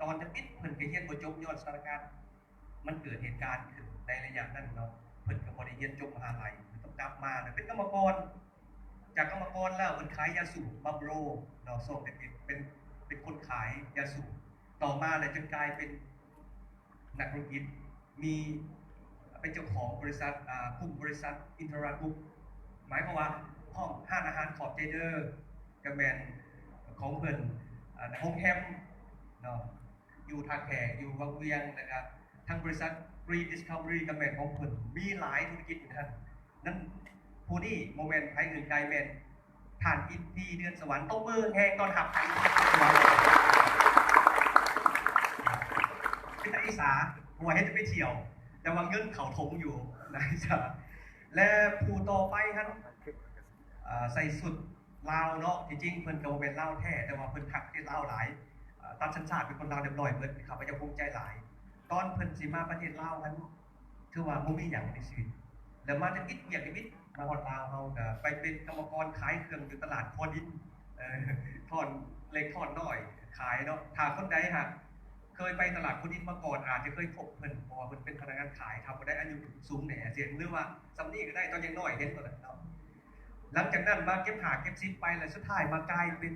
อนจะปิดเพิ่นก็เรียนบ่จบย้อนสถานการณ์มันเกิดเหตุการณ์ขึ้นในระยะนั้นเนาะเพิ่นก็บ่ได้เรียนจบมหาลัยต้องกลับมาเป็นกรรมกรจากกรรมกรแล้วเพิ่นขายยาสูบบัฟโลเนาะส่งเป็นคนขายยาสูบต่อมาเลยจนกลายเป็นนักธุรกิจมีเป็นเจ้าของบริษัทกลุ่มบริษัทอินทรากรุ๊ปหมายความว่าห้างอาหารขอบใจเดอร์กับแบรนด์ของเพิ่นโฮมแฮมเนาะอยู่ทางแขกอยู่วังเวียงนะครับทางบริษัท Green Discovery กับแบรนด์ของเพิ่นมีหลายธุรกิจอยู่ท่านนั้นผู้นี้โมเมนต์ไทยเงินไกลแมนผ่านอินดีเดือนสวรรค์ตบมือแหงตอนหับไทยเป็นตาอีสาหัวเฮ็ดจะไปเที่ยวแต่ว่าเงินเขาถงอยู่นะจ๊ะและผู้ต่อไปครับใส่สุดลาวเนาะที่จริงเพิ่นก็บ่เป็นลาวแท้แต่ว่าเพิ่นคักที่ลาวหลายตามสัญชาติเป็นคนลาวเรียบร้อยเพิ่นข้าพเจ้าภูมิใจหลายตอนเพิ่นสิมาประเทศลาวนั้นคือว่าบ่มีหยังในชีวิตแล้วมาจะอิดเวียกอิดมาฮอดลาวเฮาก็ไปเป็นกรรมกรขายเครื่องอยู่ตลาดพอดินทอนเล็กทอนน้อยขายเนาะถ้าคนใดฮะเคยไปตลาดพอดินมาก่อนอาจจะเคยพบเพิ่นเพราะว่าเพิ่นเป็นพนักงานขายครับบ่ได้อายุสูงแหน่เสียงหรือว่าซำนี้ก็ได้ตอนยังน้อยเห็นบ่ล่ะเนาะหลังจากนั้นมาเก็บหาเก็บซิปไปแล้วสุดท้ายมากลายเป็น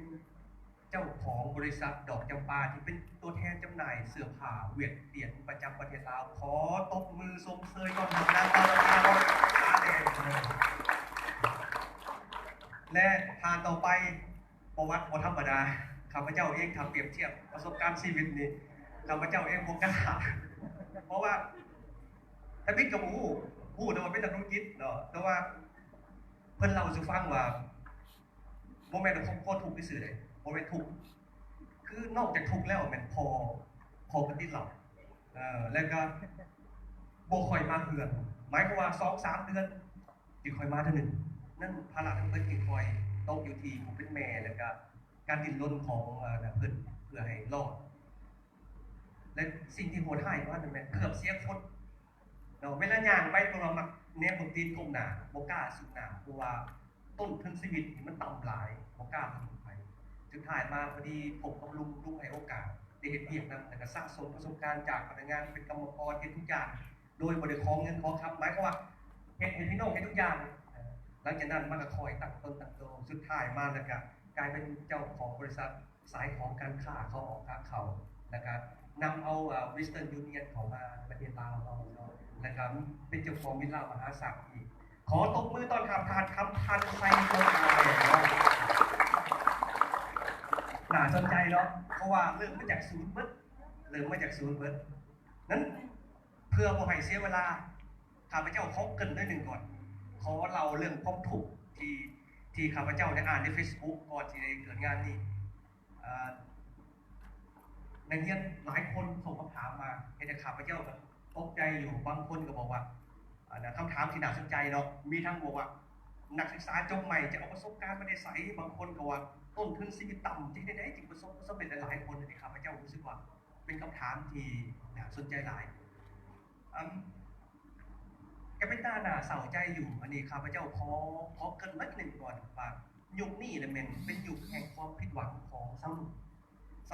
เจ้าของบริษัทดอกจำปาที่เป็นตัวแทนจำหน่ายเสื้อผ้าเวียดเตียนประจำประเทศลาวขอตบมือสมเสยต้อนรับนางตาลาขาแดงและทานต่อไปประวัติบ่ธรรมดาข้าพเจ้าเองทำเปรียบเทียบประสบการณ์ชีวิตนี้ข้าพเจ้าเองบ่กล้าเพราะว่าถ้าพิดกับฮู้แต่ว่าเป็นนักธุรกิจเนาะแต่ว่าเพิ่นเล่าสู่ฟังว่าบ่แม่นว่าครอบครัวทุกข์ที่ซื่อเลยบ่แม่นทุกข์คือนอกจากทุกข์แล้วแม่นพอปฏิเหล่าแล้วก็บ่ค่อยมาเฮือนหมายความว่า 2-3 เดือนสิค่อยมาเทื่อนึงนั่นภาระทั้งเพิ่นสิค่อยตกอยู่ที่ผู้เป็นแม่แล้วก็การดิ้นรนของเพิ่นเพื่อให้รอดและสิ่งที่โหดร้ายกว่านั้นแม่นเกือบเสียคนเนาะเวลาย่างไปพวกเรามักแนบตีนก้มหน้าบ่กล้าสุดหน้าเพราะว่าต้นทุนชีวิตมันต่ำหลายบ่กล้าทำไปสุดท้ายมาพอดีผมกับลุงให้โอกาสได้เฮ็ดเวียกนำแล้วก็สะสมประสบการณ์จากพนักงานเป็นกรรมกรเฮ็ดทุกอย่างโดยบ่ได้ขอเงินขอคำหมายความว่าเฮ็ดให้พี่น้องเฮ็ดทุกอย่างหลังจากนั้นมันก็คอยตั้งต้นตั้งโตสุดท้ายมาแล้วก็กลายเป็นเจ้าของบริษัทสายของการค้าเข้าออกค้าเข้านะครับนำเอาWestern Union เข้ามาประเทศลาวเนาะนะครับเป็นเจ้าของวิลล่ามหาศักดิ์อีกขอตบมือต้อนรับทานคำพันไซโคไอน่าสนใจเนาะเพราะว่าเริ่มมาจากศูนย์เบิดนั้นเพื่อบ่ให้เสียเวลาข้าพเจ้าขอเกริ่นด้วยหนึ่งก่อนขอเล่าเรื่องความทุกข์ที่ข้าพเจ้าได้อ่านใน Facebook ก่อนที่ได้เกิดงานนี้นักเรียนหลายคนส่งคำถามมาให้แต่ข้าพเจ้าก็ตกใจอยู่บางคนก็บอกว่าคำถามที่น่าสนใจเนาะมีทั้งบอกว่านักศึกษาจบใหม่จะเอาประสบการณ์มาได้ใส่บางคนก็ว่าต้นทุนชีวิตต่ำจริงได้จริงประสบสำเร็จหลายคนที่ข้าพเจ้ารู้สึกว่าเป็นคำถามที่น่าสนใจหลายแกเป็นต้าน่าเศร้าใจอยู่อันนี้ข้าพเจ้าขอเกินนิดหนึ่งก่อนว่ายุคนี้เนี่ยเป็นยุคแห่งความผิดหวังของสาว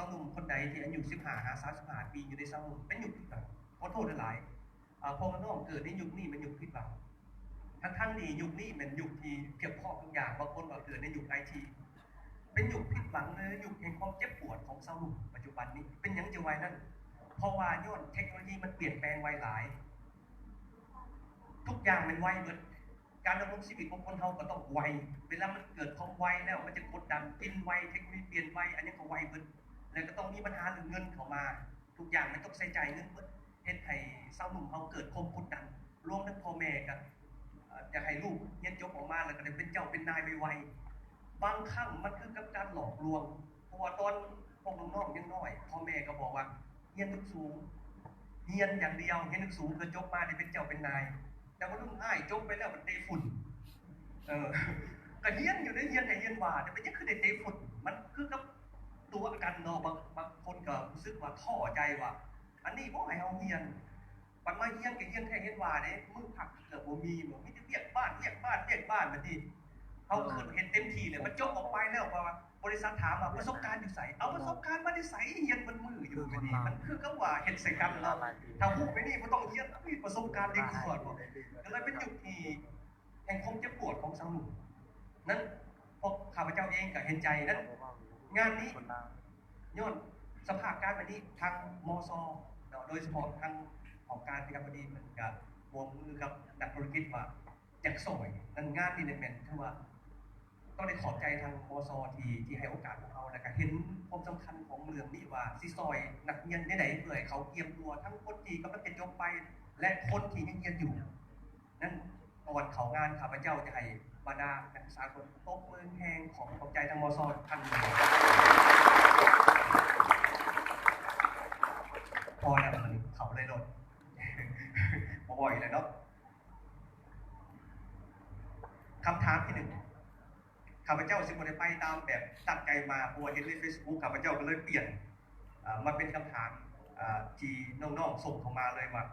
หนุ่มคนใดที่อายุ15-35 ปีอยู่ในสาวหนุ่มเป็นยุคผิดหวังขอโทษหลายพอมันน้องเกิดในยุคนี้มันยุคผิดหวังทั้งนี้ยุคนี้เป็นยุคที่เพียบพร้อมทุกอย่างบางคนว่าเกิดในยุคไอทีเป็นยุคผิดหวังเลยยุคแห่งความเจ็บปวดของสาวหนุ่มปัจจุบันนี้เป็นยังจะไวนั่นเพราะว่าย้อนเทคโนโลยีมันเปลี่ยนแปลงไวหลายทุกอย่างมันไวเหมือนการดำรงชีวิตของคนเราก็ต้องไวเวลามันเกิดความไวแล้วมันจะกดดันกินไวเทคโนโลยีเปลี่ยนไวอันนี้ก็ไวเหมือนแล้วก็ต้องมีปัญหาเรื่องเงินเข้ามาทุกอย่างมันต้องใช้จ่ายเงินเพิ่มเฮ็ดให้สาวหนุ่มเขาเกิดความกดดันรวมทั้งพ่อแม่กันอยากให้ลูกเรียนจบออกมาแล้วก็ได้เป็นเจ้าเป็นนายไวๆบางครั้งมันคือกับการหลอกลวงเพราะว่าตอนพวกน้องๆยังน้อยพ่อแม่ก็บอกว่าเรียนสูงเรียนอย่างเดียวเรียนสูงคือจบมาได้เป็นเจ้าเป็นนายแต่ว่ารุ่นอ้ายจบไปแล้วมันเตะฝุ่นก็เรียนอยู่ในเรียนให้เรียนว่าแต่เป็นยังคือได้เตะฝุ่นมันคือกับตัวกันเนาะบางคนก็รู้สึกว่าท้อใจว่าอันนี้บ่ให้เฮาเรียนปันมาเรียนก็เรียนแค่เรียนว่าเด้มือผักเกือบบ่มีบ่มีแต่เวียกบ้านบัดนี้เฮาคือเฮ็ดเต็มที่เลยมันจบออกไปแล้วว่าบ่ บริษัทถามว่าประสบการณ์อยู่ใส่เอาประสบการณ์มาได้ใส่เฮียนบนมืออยู่กันนี่มันคือก็ว่าเห็นใส่กันเนาะถ้าหูไปนี่มันต้องเฮียนมีประสบการณ์ดีกว่าก็เลยเป็นจุดที่แห่งความเจ็บปวดของสังคมนั้นพวกข้าพเจ้าเองก็เห็นใจนั้นงานนี้ย้อนสภาพการแบบนี้ทางมซ.โดยเฉพาะทางของการที่การบดีเหมือนกับวงมือกับนักธุรกิจว่าอยากสวยนั้นงานนี่เนี่ยเป็นคือว่าต้องได้ขอบใจทางมซ.ที่ให้โอกาสพวกเขาแล้วก็เห็นความสำคัญของเรื่องนี้ว่าซิซอยนักเรียนได้ไหนเพื่อเขาเตรียมตัวทั้งคนที่กำลังจะจบไปและคนที่ยังเรียนอยู่นั่นก่อนเขางานข้าพเจ้าจะให้บรรดานักศึกษาคนตบมือแห้งของขอบใจทางมซ.ท่านพอแล้วมันเขาเลยหล่นบ่อยเลยเนาะคำถามที่หนึ่งข้าพเจ้าสิบวันไปตามแบบตั้งใจมาเพราะว่าเห็นใน Facebook ข้าพเจ้าก็เลยเปลี่ยนมาเป็นคำถามที่น้องๆส่งเข้ามาเลยว่า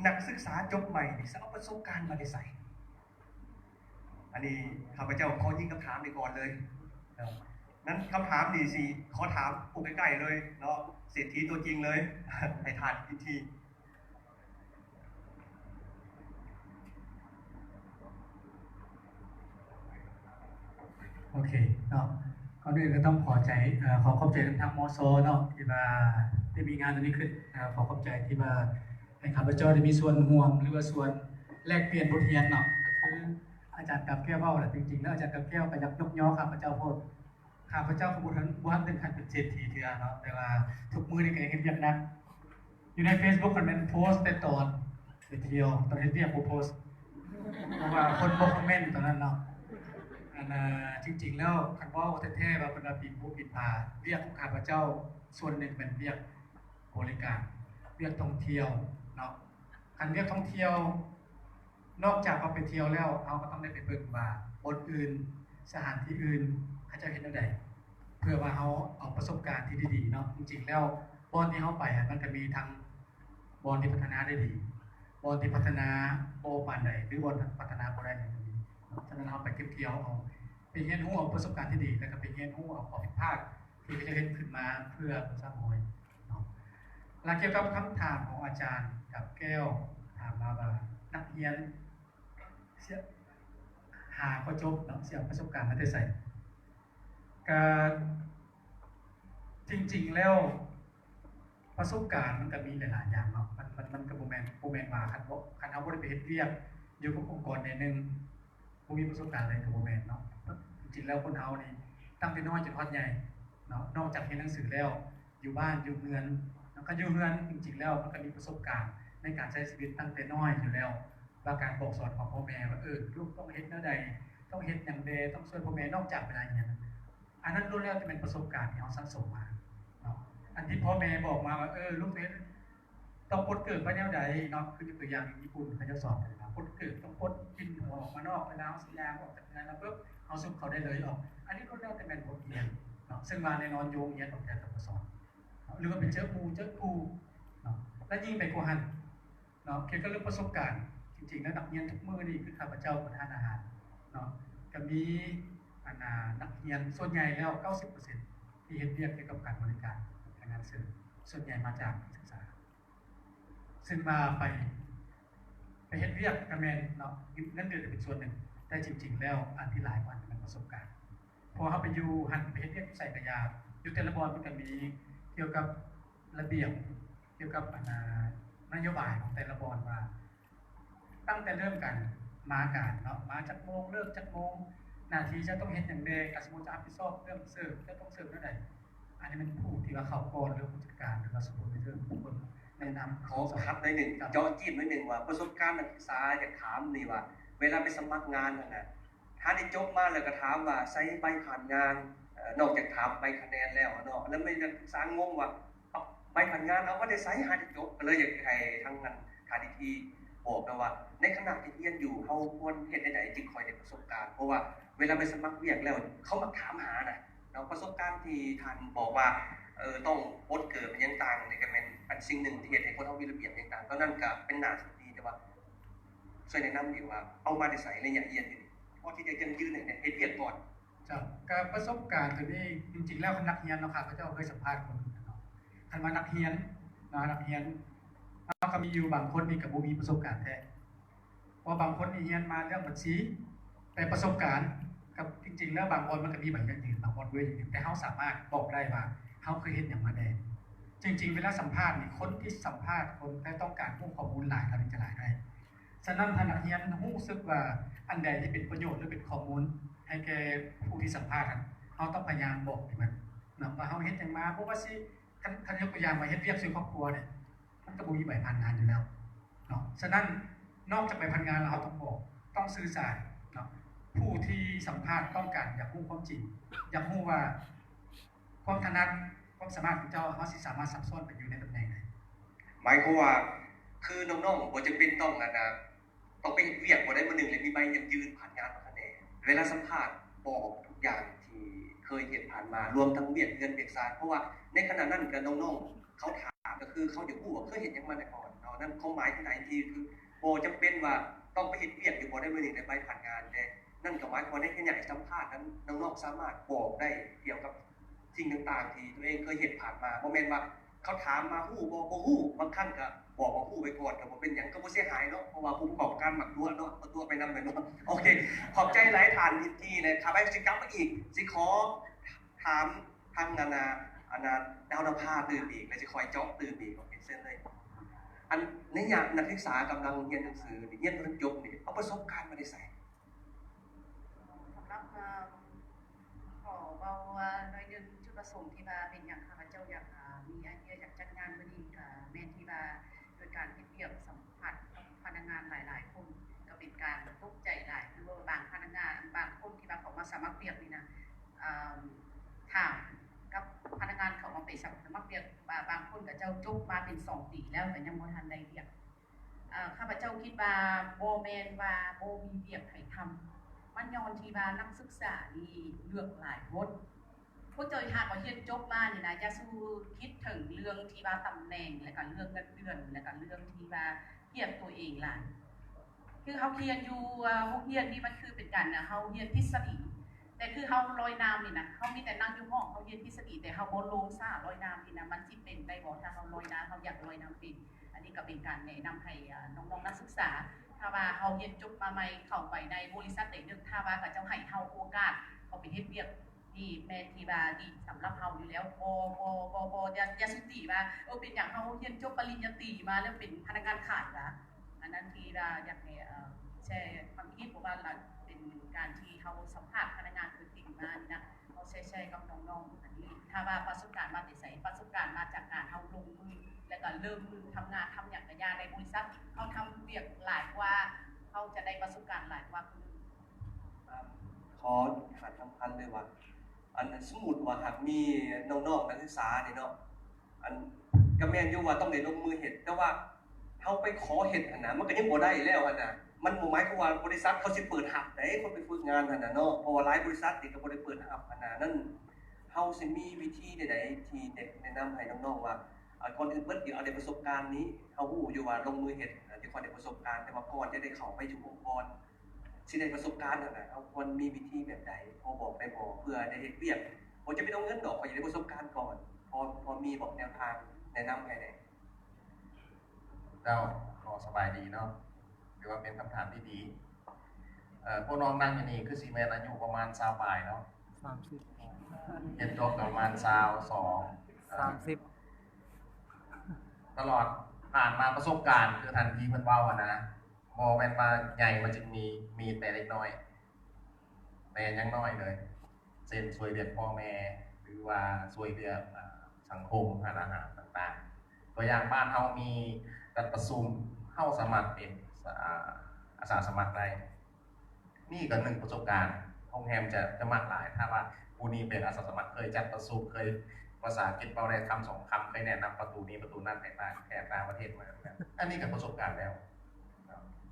นักศึกษาจบใหม่นี่จะเอาประสบการณ์มาได้ใส่อันนี้ข้าพเจ้าขอยิงคำถามนี้ก่อนเลยนั้นคำถามดีสิขอถามผู้ใกล้ๆเลยเนาะเศรษฐีตัวจริงเลยให้ทานอีกทีโอเคเนาะก่อนอื่นก็ต้องขอขอบใจทางมซ.เนาะที่ว่าได้มีงานตัวนี้ขึ้นขอขอบใจที่ว่าให้ข้าพเจ้าได้มีส่วนร่วมหรือว่าส่วนแลกเปลี่ยนบทเรียนเนาะก็คืออาจารย์กับแก้วเว้าแหละจริงๆแล้วอาจารย์กับแก้วก็อยากยกย่อข้าพเจ้าโพดข้าพเจ้าขบวนวันถึงขั้นเป็นเศรษฐีเถื่อเนาะแต่ว่าทุกมื้อนี่ก็เฮ็ดเวียกหนักอยู่ใน Facebook มันเป็นโพสต์แต่ตอนไปเที่ยวตอนเฮ็ดเวียกบ่โพสต์เพราะว่าคนบ่คอมเมนต์ตอนนั้นเนาะจริงๆแล้วคันว่าแท้ๆว่าเป็นปีผู้ผิดพาเรียกข้าพเจ้าส่วนหนึ่งเป็นเรียกบริการเรียกท่องเที่ยวเนาะคันเรียกท่องเที่ยวนอกจากเราไปเที่ยวแล้วเราก็ต้องได้ไปเบิ่งว่าบนอื่นสถานที่อื่นเขาจะเห็นอะไรเพื่อว่าเขาเอาประสบการณ์ที่ดีๆเนาะจริงๆแล้วบอนที่เขาไปมันจะมีทั้งบอนที่พัฒนาได้ดีบอนที่พัฒนาโบปานใดหรือบอนพัฒนาโบได้ดีฉะนั้นเราไปเก็บเกี่ยวเอาไปเรียนรู้เอาประสบการณ์ที่ดีแล้วก็ไปเรียนรู้เอาข้อผิดพลาดที่เขาจะเห็นขึ้นมาเพื่อสร้างมวยเนาะและเกี่ยวกับคำถามของอาจารย์กับแก้วถามมาว่านักเรียนหาข้อจบเนาะเสียประสบการณ์มาได้ใส่การจริงๆแล้วประสบการณ์มันก็มีหลายๆอย่างเนาะมันก็โมเมนต์มาคันเอาบริเวณเรียกอยู่กับองค์กรในหนึ่งผู้มีประสบการณ์อะไรกับโมเมนต์เนาะจริงๆแล้วคนเฮานี่ตั้งแต่น้อยจนฮอดใหญ่เนาะนอกจากเรียนหนังสือแล้วอยู่บ้านอยู่เรือนแล้วก็อยู่เรือนจริงๆแล้วมันก็มีประสบการณ์ในการใช้ชีวิตตั้งแต่น้อยอยู่แล้วว่าการบอกสอนของพ่อแม่ว่าลูกต้องเฮ็ดแนวใดต้องเฮ็ดอย่างใดต้องช่วยพ่อแม่นอกจากเวลาอย่างนั้นอันนั้นล้วนแล้วจะเป็นประสบการณ์ที่เราสะสมมาเนาะอันที่พ่อแม่บอกมาว่าลูกเฮ็ดต้องพดเกิดไปแนวใดเนาะคือตัวอย่างญี่ปุ่นเขาจะสอนกันว่าพดเกิดต้องพดกินหัวออกมานอกเวลาเอาสัญญาณออกจากงานแล้วปุ๊บเอาซุปเขาได้เลยออกอันนี้ล้วนแล้วจะเป็นบทเรียนเนาะซึ่งมาในนอนโยงเรียนออกจากตัวสอนหรือว่าเป็นเจ้าครูเนาะและยิ่งไปกว่าหันเนาะเกี่ยวกับเรื่องประสบการณ์จริงๆแล้วนักเรียนทุกมื้อนี่คือข้าพเจ้าประทานอาหารเนาะก็มีนักเรียนส่วนใหญ่แล้ว 90% ที่เฮ็ดเวียกเกี่ยวกับการบริการงานสื่อส่วนใหญ่มาจากนักศึกษาซึ่งมาไปเฮ็ดเวียกกันแม่นเนาะเงินเดือนเป็นส่วนหนึ่งแต่จริงๆแล้วอันที่หลายกว่าเป็นประสบการณ์พอเฮาไปอยู่หันไปเฮ็ดเวียกใส่กระยาอยู่แต่ละบอนมันก็มีเกี่ยวกับระเบียบเกี่ยวกับนโยบายของแต่ละบอนว่าตั้งแต่เริ่มกันมาการเนาะมาจากโมงเลิกจากโมงหน้าที่จะต้องเฮ็ดอย่างใดก็สมมุติจะรับผิดชอบเรื่องเสิร์ฟจะต้องเสิร์ฟเท่าใดอันนี้มันผู้ที่ว่าเข้าก่อนหรือผู้จัดการหรือว่าสมมุติเรื่องทุกคนแนะนำขอคัดในหนึ่งเจาะจิ้มในหนึ่งว่าประสบการณ์นักศึกษาอยากถามนี่ว่าเวลาไปสมัครงานนั่นน่ะถ้าได้จบมาแล้วก็ถามว่าใส่ใบผ่านงานนอกจากถามใบคะแนนแล้วเนาะแล้วไม่นักศึกษางงว่าใบผ่านงานเอาว่าได้ใส่หาได้จบก็เลยอยากให้ทั้งนั้นทาทีบอกนะว่าในขณะที่เรียนอยู่เขาควรเฮ็ดได้จึงคอยได้ประสบการณ์เพราะว่าเวลาไปสมัครเรียกแล้วเขามาถามหาน่ะเนาะประสบการณ์ที่ท่านบอกว่าต้องพดเกิดเป็นยังต่างนี่ก็เป็นอันสิ่งหนึ่งที่เฮ็ดให้คนเฮามีระเบียบอย่างต่างตอนนั้นก็เป็นหน้าที่ดีแต่ว่าช่วยแนะนำดีว่าเอามาได้ใส่ในอย่างเรียนอยู่ พอที่จะยังยืนเนี่ยให้เรียนก่อน จากการประสบการณ์ตัวนี้จริงๆแล้วนักเรียนเนาะครับพระเจ้าเคยสัมภาษณ์คนเนาะคันว่านักเรียนเนาะนักเรียนเราก็มีอยู่บางคนมีกับบ่มีประสบการณ์แท้เพราะบางคนนี่เรียนมาเรื่องบัญชีแต่ประสบการณ์กับจริงๆแล้วบางคนมันก็มีใบอย่างอื่นบางคนด้วยอย่างอื่นแต่เขาสามารถบอกได้ว่าเขาเคยเห็นอย่างมาแดงจริงๆเวลาสัมภาษณ์นี่คนที่สัมภาษณ์คนแต่ต้องการรู้ข้อมูลหลายเขาถึงจะหลายได้ฉะนั้นถ้านักเรียนรู้สึกว่าอันใดที่เป็นประโยชน์หรือเป็นข้อมูลให้แก่ผู้ที่สัมภาษณ์เขาต้องพยายามบอกให้มันนะว่าเขาเฮ็ดอย่างมาเพราะว่าสิท่านยกตัวอย่างมาเฮ็ดเรียกซื้อครอบครัวเนี่ยมันก็บ่มีใบผ่านงานอยู่แล้วเนาะฉะนั้นนอกจากใบผ่านงานแล้วเขาต้องบอกต้องสื่อสารเนาะผู้ที่สัมภาษณ์ต้องการอยากรู้ความจริงอยากรู้ว่าความถนัดความสามารถของเจ้าเขาสิสามารถซับซ้อนไปอยู่ในตำแหน่งไหน หมายความว่าคือน้องๆบ่จะเป็นต้องต้องไปเวียกบ่ได้มื้อนึงเลยมีใบยังยืนผ่านงานมาคะแนนเวลาสัมภาษณ์บอกทุกอย่างที่เคยเห็นผ่านมารวมทั้งเวียกเงินเวียกซายเพราะว่าในขณะนั้นกับน้องๆเขาถามก็คือเขาอยากรู้ว่าเคยเห็นหยังมาแต่ก่อนเนาะนั่นความหมายที่ไหนที่คือบ่จำเป็นว่าต้องไปเฮ็ดเวียกอยู่บ่ได้มื้อนึงในใบผ่านงานแต่นั่นก็หมายความว่าในขณะที่สัมภาษณ์นั้นน้องๆสามารถบอกได้เกี่ยวกับสิ่งต่างๆที่ตัวเองเคยเห็นผ่านมาบ่แม่นว่าเขาถามมาฮู้บ่ฮู้บางครั้งก็บอกว่าฮู้ไปก่อนก็บ่เป็นหยังก็บ่เสียหายเนาะเพราะว่าผู้ประกอบการมักตัวเนาะเอาตัวไปนำเลยเนาะโอเคขอบใจหลายท่านที่นะครับให้สิกลับมาอีกสิขอถามทางดาวนภาตื่นอีกแล้วสิคอยเจาะตื่นอีกก็เป็นเส้นเลยอันในอย่างนักศึกษากำลังเรียนหนังสือนี่เรียนจนจบนี่เอาประสบการณ์มาได้ใส่ สำหรับขอเบาหน่อยหนึงจุดประสงค์ที่ว่าเป็นอย่างข้าพเจ้าอยากมีไอเดียอยากจัดงานมื้อนี้ก็แม่นที่ว่าโดยการเฮ็ดเวียกสัมผัสกับพนักงานหลายๆคนก็เป็นการตกใจหลายคือว่าบางพนักงานบางคนที่ว่าเขามาสมัครเวียกนี่นะถามกับพนักงานเขามาไปสมัครเวียกบางคนก็เจ้าจบมาเป็น2 ปีแล้วก็ยังบ่ทันได้เวียกข้าพเจ้าคิดว่าบ่แม่นว่าบ่มีเวียกให้ทำ มันย้อนที่ว่านักศึกษานี่เลือกหลายคนผู้เจอหากว่าเรียนจบมานี่นะจะสู้คิดถึงเรื่องที่ว่าตำแหน่งและก็เรื่องเงินเดือนและก็เรื่องที่ว่าเทียบตัวเองหลายคือเขาเรียนอยู่เรียนนี่มันคือเป็นการนะเขาเรียนทฤษฎีแต่คือเขาลอยน้ำนี่นะเขามีแต่นั่งอยู่ห้องเขาเรียนทฤษฎีแต่เขาบ่ลงซ่าลอยน้ำนี่นะมันสิเป็นได้บ่ถ้าเขาลอยน้ำเขาอยากลอยน้ำเป็นอันนี้ก็เป็นการแนะนำให้น้องๆนักศึกษาถ้าว่าเขาเรียนจบมาใหม่เข้าไปในบริษัทใดนึงถ้าว่าเขาเจ้าให้เฮาโอกาสเขาไปเฮ็ดเวียกดีแม่นที่ว่าดีสำหรับเฮาอยู่แล้วบ่อย่าสุติว่าเป็นหยังเฮาเรียนจบปริญญาตรีมาแล้วเป็นพนักงานขายนะอันนั้นที่ว่าอยากให้แชร์ความคิดเพราะว่าเป็นการที่เฮาสัมภาษณ์พนักงานตัวจริงมานี่นะเฮาแชร์กับน้องๆอันนี้ถ้าว่าประสบการณ์มาแต่ไสประสบการณ์มาจากการเฮาลงมือแล้วก็เริ่มมือทำงานทำอย่างกะยาในบริษัทเขาทำเวียกหลายกว่าเขาจะได้ประสบการณ์หลายกว่าคนอื่น ขอขาดสำคัญเลยว่าอันสมมุติว่าหากมีน้องๆนักศึกษาเนี่ยเนาะอันก็แม่นอยู่ว่าต้องได้ลงมือเฮ็ดแต่ว่าเฮาไปขอเฮ็ดอันน่ะมันก็ยังบ่ได้แล้วอันน่ะมันบ่หมายความว่าบริษัทเขาสิเปิดรับได้คนไปฝึกงานอันน่ะเนาะเพราะว่าหลายบริษัทนี่ก็บ่ได้เปิดรับอันน่ะนั่นเฮาสิมีวิธีใดๆที่แนะนำให้น้องๆว่าก่อนอื่นเบิดเดี๋ยวเอาได้ประสบการณ์นี้เฮาฮู้อยู่ว่าลงมือเฮ็ดเดี๋ยวก่อนได้ประสบการณ์แต่ว่าก่อนจะได้เข้าไปสู่องค์กร สิได้ประสบการณ์นั่นแหละเอาควรมีวิธีแบบใดพอบอกได้บ่เพื่อได้เฮ็ดเวียกผมจะไม่ต้องเงินดอกขออยากได้ประสบการณ์ก่อนพอมีบอกแนวทางแนะนำให้ได้ เจ้าขอสบายดีเนาะหรือว่าเป็นคำถามที่ดีพวกน้องนั่งอยู่นี่คือซีเมนอายุประมาณ20ปลายเนาะ 30 เรียนจบประมาณ22 30 ตลอดผ่านมาประสบการณ์คือทันทีเพิ่นเว้าอะนะบ่แม่นว่าใหญ่มันจึงมีแต่เล็กน้อยแต่ยังน้อยเลยเช่นช่วยเหลือพ่อแม่หรือว่าช่วยเหลือสังคมหาอาหารต่างๆตัวอย่างบ้านเฮามีการประชุมเฮาสามารถเป็นอาสาสมัครได้นี่ก็หนึ่งประสบการณ์โรงแรมจะมากหลายถ้าว่าผู้นี้เป็นอาสาสมัครเคยจัดประชุมเคยภาษาอังกฤษเว้าได้คำ2คำเคยแนะนำประตูนี้ประตูนั้นไปต่างประเทศมาอันนี้ก็ประสบการณ์แล้ว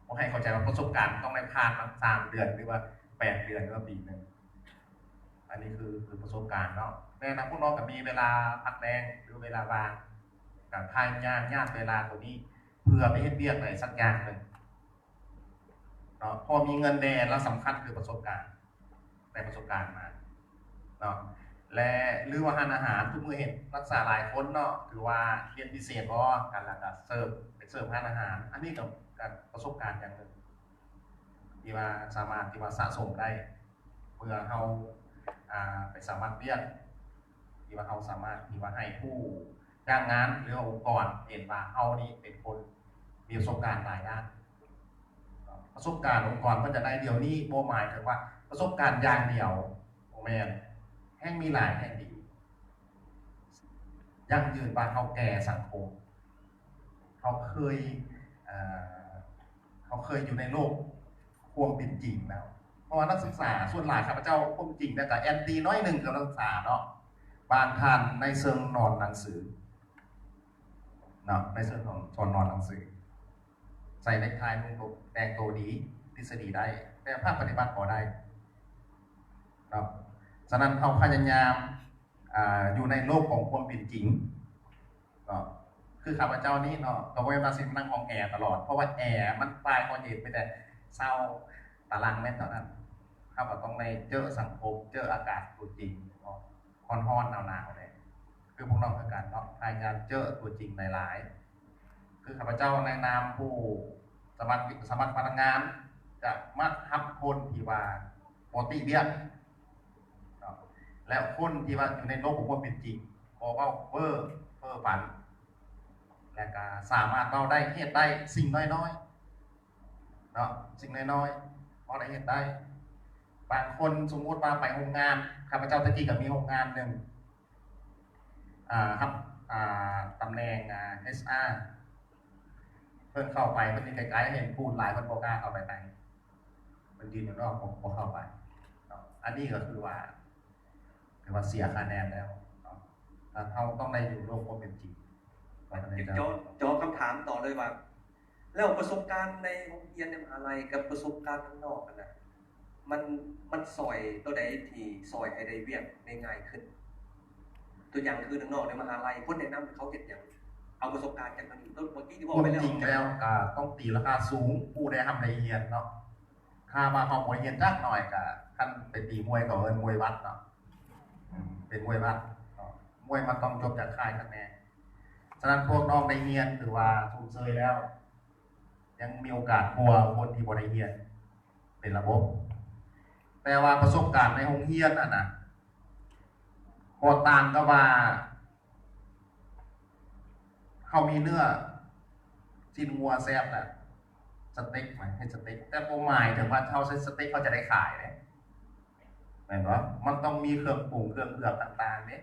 ผมให้เข้าใจว่าประสบการณ์ต้องได้ผ่านมา3 เดือนหรือว่า8 เดือนหรือว่าปีนึงอันนี้คือประสบการณ์เนาะในนั้นพวกน้องก็มีเวลาพักแรงหรือเวลาว่างกับทางญาติเวลาตัวนี้เพื่อไปเฮ็ดเวียกอะไรสักอย่างหนึ่ง เนาะพอมีเงินแดงแล้วสำคัญคือประสบการณ์ได้ประสบการณ์มาเนาะและหรือว่าทานอาหารทุกมื้อเห็นรักษาหลายคนเนาะถือว่าเรียนพิเศษบ่การรักษาเสิร์ฟเป็นเสิร์ฟทานอาหาร อันนี้ก็การประสบการณ์อย่างหนึ่งที่ว่าสามารถที่ว่าสะสมได้เมื่อเฮาไปสามารถเรียนที่ว่าเฮาสามารถที่ว่าให้ผู้จ้างงานหรือองค์กรเห็นว่าเฮานี่เป็นคนมีประสบการณ์หลายด้านประสบการณ์องค์กรมันจะได้เดียวนี้บ่หมายถึงว่าประสบการณ์อย่างเดียวบ่แม่นแห่งมีหลายแห่งดียั่งยืนว่าเฮาแก่สังคมเขาเคยอยู่ในโลกความเป็นจริงแล้วเพราะว่านักศึกษาส่วนหลายข้าพเจ้าความจริงแต่แอนตี้น้อยหนึ่งกับนักศึกษาเนาะบางท่านในเชิงนอนหนังสือเนาะในเชิงของชนนอนหนังสือใส่ในคลายนุ่งตัวแต่งตัวดีทฤษฎีได้แต่ภาคปฏิบัติพอได้เนาะฉะนั้นเขาพยายามอยู่ในโลกของความเป็นจริงเนาะคือข้าพเจ้านี่เนาะก็ไม่มาสินั่งห้องแอร์ตลอดเพราะว่าแอร์มันปลายคอนเย็นไปแต่เศร้าตารางแม่นเท่านั้นข้าพเจ้าต้องในเจอสังคมเจออากาศตัวจริงร้อนๆหนาวๆเลยคือพวกน้องคือกันเนาะพยายามเจอตัวจริงหลายๆคือข้าพเจ้าในนามผู้สมัครพนักงานจะมาทับคนที่ว่าปกติเบี้ยแล้วคนที่ว่าอยู่ในโลกของความเป็นจริงบอกว่าเพ้อฝันและก็สามารถเราได้เหตุได้สิ่งน้อยๆเนาะสิ่งน้อยๆพอได้เหตุได้บางคนสมมติว่าไปโรงงานข้าพเจ้าตะกี้กับมีโรงงานหนึ่งครับตำแหน่งHR เพิ่นเข้าไปเพิ่นไกลๆเห็นพูดหลายคนบ่กล้าเข้าไปไหนมันยืนอยู่นอกบ่เข้าไปอันนี้ก็คือว่าเสียคะแนนแล้วเราต้องได้อยู่โลกความเป็นจริงจอคำถามต่อเลยว่าแล้วประสบการณ์ในโรงเรียนในมหาลัยกับประสบการณ์ข้างนอกกันนะมันซอยตัวใดที่ซอยให้ได้เวียกได้ง่ายขึ้นตัวอย่างคือข้างนอกในมหาลัยคนแนะนำให้เขาเฮ็ดหยังเอาประสบการณ์จากมันต้นเมื่อกี้ที่บอกไปแล้วจริงแล้วต้องตีราคาสูงผู้ได้ทำได้เรียนเนาะค่ามาของมวยเรียนจักหน่อยก็คันไปตีมวยก็เอิ้นมวยวัดเนาะเป็นมวยวัดมวยมันต้องจบจากค่ายคะแนนฉะนั้นพวกน้องได้เรียนถือว่าถูกเซยแล้ว ยังมีโอกาสกลัวคนที่บ่ได้เรียนเป็นระบบแต่ว่าประสบการณ์ในโรงเรียนน่ะนะบ่ต่างกับว่าเขามีเนื้อจิ้นงัวแซ่บน่ะสเต็กหมายให้สเต็กแต่บ่หมายถึงว่าเขาใช้สเต็กเขาจะได้ขายเด้แม่นบ่มันต้องมีเครื่องปรุงเครื่องเอือบต่างๆเด้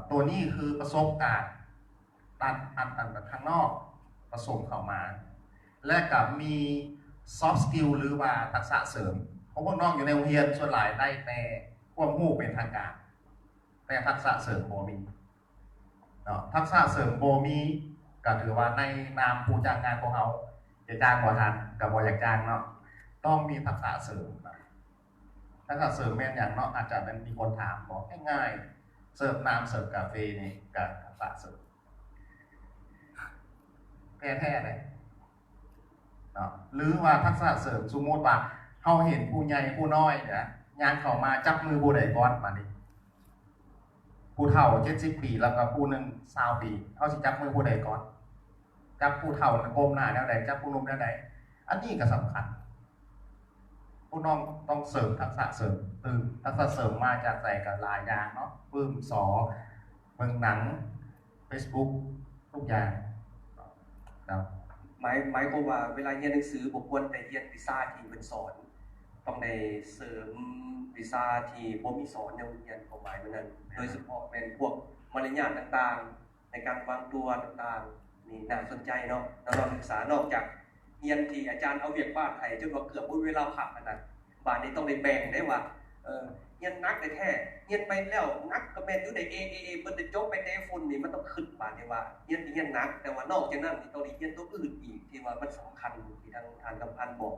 ตัวนี้คือประสบการณ์ตัดข้างนอกผสมเข้ามาและกับมี soft skill หรือว่าทักษะเสริมเพราะพวกน้องอยู่ในโรงเรียนส่วนหลายได้แต่ความรู้เป็นทางการแต่ทักษะเสริมบ่มีเนาะทักษะเสริมบ่มีก็ถือว่าในนามผู้จ้างงานของเขาจะจ้างบ่ทันก็บ่อยากจ้างเนาะต้องมีทักษะเสริมทักษะเสริมแม่นอย่างเนาะอาจจะเป็นมีคนถามบอกง่ายๆเสิร์ฟน้ำเสิร์ฟกาแฟนี่ก็ทักษะเสริมแท้ๆเลยเนาะหรือว่าทักษะเสริมสมมติว่าเฮาเห็นผู้ใหญ่ผู้น้อยเนี่ยย่างเข้ามาจับมือผู้ใดก่อนมานี่ผู้เฒ่า70ปีแล้วก็ผู้หนึง20ปีเฮาสิจับมือผู้ใดก่อนจับผู้เฒ่าก้มหน้าแนวใดจับผู้หนุ่มแนวใดอันนี้ก็สำคัญผู้น้องต้องเสริมทักษะเสริมทักษะเสริมมาจากใส่กับหลายอย่างเนาะปื้มสอเบิ่งหนัง Facebook ทุกอย่างครับหมายความว่าเวลาเรียนหนังสือบ่ควรแต่เรียนวิชาที่เพิ่นสอนต้องได้เสริมวิชาที่บ่มีสอนในโรงเรียนของหมายนั้นโดยเฉพาะเป็นพวกมารยาทต่างๆในการวางตัวต่างๆนี่น่าสนใจเนาะน้องๆศึกษานอกจากเรียนที่อาจารย์เอาเวียกบ้านให้จนว่าเกือบบ่มีเวลาพักนั่นบาดนี้ต้องได้แบ่งได้ว่าเรียนนักแท้เรียนไปแล้วนักก็แม่นอยู่ใน เพิ่นได้จบไปแต่ฝุ่นนี่มันต้องขึ้นบาดนี้ว่าเรียนนักแต่ว่านอกจากนั้นนี่ต้องเรียนตัวอื่นอีกที่ว่ามันสำคัญที่ทางกำพันบอก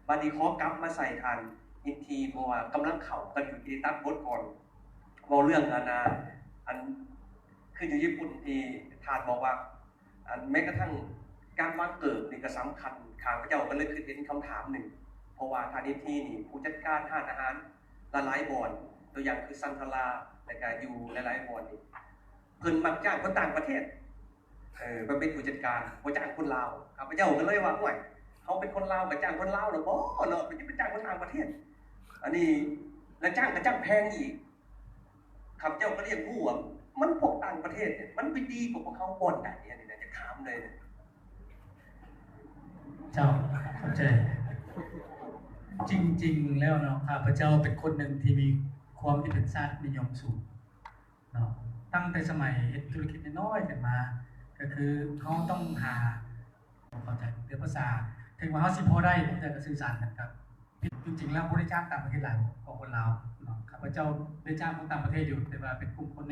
บาดนี้ขอกลับมาใส่ทานอินทีเพราะว่ากำลังเข้ากันอยู่ที่ตัดบทก่อนเว้าเรื่องอันคืออยู่ญี่ปุ่นที่ทานบอกว่าอันแม้กระทั่ง การวางเกิดนี่ก็สำคัญข้าพเจ้าก็เลยคือเห็นคำถามหนึ่งเพราะว่าทางนิทีนี่ผู้จัดการทานอาหารละหลายบ่อนตัวอย่างคือซันทราและก็อยู่หลายๆบ่อนนี่เพิ่นมักจ้างคนต่างประเทศมันเป็นผู้จัดการบ่จ้างคนลาวข้าพเจ้าก็เลยว่าโอ้ยเขาเป็นคนลาวก็จ้างคนลาวเนาะบ่เนาะมันจะไปจ้างคนต่างประเทศอันนี้แล้วจ้างก็จ้างแพงอีกข้าพเจ้าก็เรียกผู้ว่ามันพวกต่างประเทศเนี่ยมันไปดีกว่าพวกเขาบ่อนใดอันนี้นะจะถามเลยเนี่ย เจ้าเข้าใจจริงๆแล้วเนาะข้าพเจ้าเป็นคนหนึ่งที่มีความที่เป็นชาตินิยมสูงเนาะตั้งแต่สมัยธุรกิจน้อยๆกันมา ก็คือเขาต้องหาเข้าใจเรื่องภาษาถึงว่าเขาสิพอได้แต่ก็สื่อสารกันครับจริงๆแล้วบริจาคต่างประเทศหลายของคนลาวเนาะข้าพเจ้าได้จ้างคนต่างประเทศอยู่แต่ว่าเป็นกลุ่มคน